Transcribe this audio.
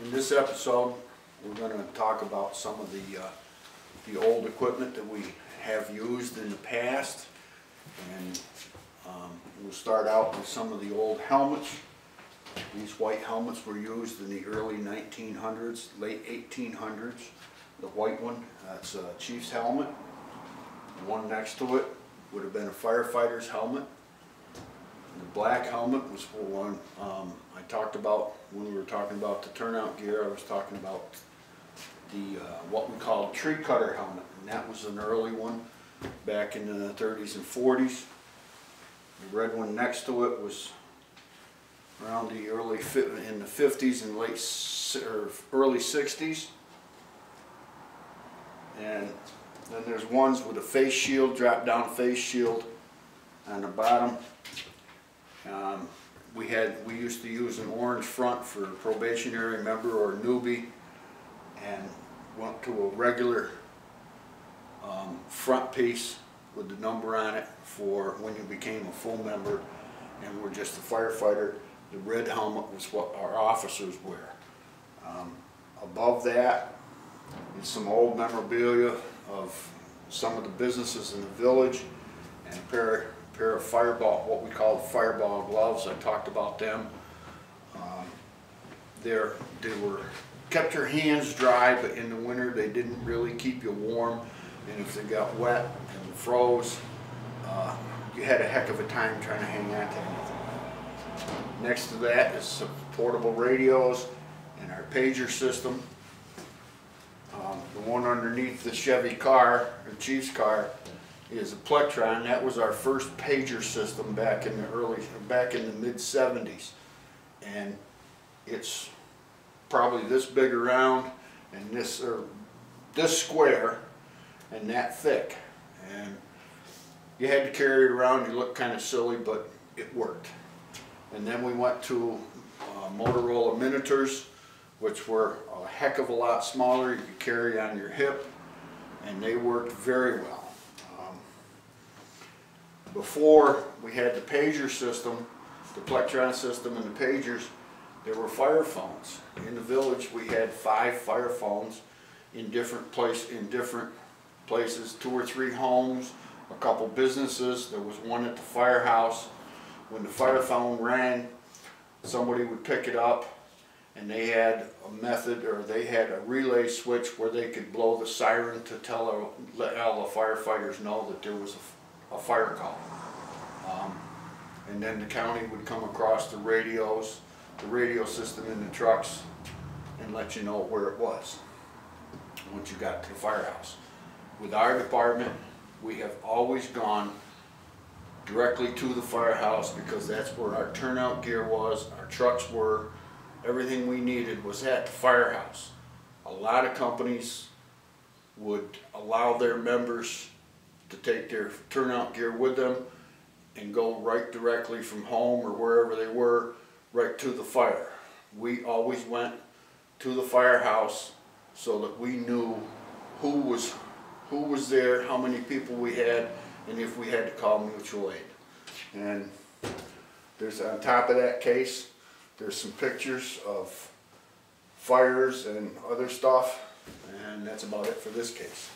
In this episode, we're going to talk about some of the old equipment that we have used in the past, and we'll start out with some of the old helmets. These white helmets were used in the early 1900s, late 1800s. The white one, that's a chief's helmet. The one next to it would have been a firefighter's helmet. The black helmet was for one I talked about when we were talking about the turnout gear. I was talking about the what we called tree cutter helmet, and that was an early one back in the 30s and 40s. The red one next to it was around the early in the 50s and early 60s. And then there's ones with a face shield, drop down face shield on the bottom. We used to use an orange front for a probationary member or a newbie, and went to a regular front piece with the number on it for when you became a full member and were just a firefighter. The red helmet was what our officers wear. Above that is some old memorabilia of some of the businesses in the village, and a pair of fireball, what we call fireball gloves. I talked about them. They were kept your hands dry, but in the winter they didn't really keep you warm, and if they got wet and froze, you had a heck of a time trying to hang on to anything. Next to that is some portable radios and our pager system. The one underneath the Chevy car, the Chief's car, is a Plectron. That was our first pager system back in the mid-70s, and it's probably this big around and this square and that thick, and you had to carry it around. You looked kind of silly, but it worked. And then we went to Motorola Minitors, which were a heck of a lot smaller. You could carry on your hip, and they worked very well. Before we had the pager system, the Plectron system and the pagers, there were fire phones. In the village we had 5 fire phones in different places, 2 or 3 homes, a couple businesses. There was one at the firehouse. When the fire phone rang, somebody would pick it up, and they had a method, or they had a relay switch where they could blow the siren to let all the firefighters know that there was a fire call. And then the county would come across the radio system in the trucks, and let you know where it was once you got to the firehouse. With our department, we have always gone directly to the firehouse, because that's where our turnout gear was, our trucks were, everything we needed was at the firehouse. A lot of companies would allow their members to take their turnout gear with them and go right directly from home or wherever they were right to the fire. We always went to the firehouse so that we knew who was there, how many people we had, and if we had to call mutual aid. And there's, on top of that case, there's some pictures of fires and other stuff, and that's about it for this case.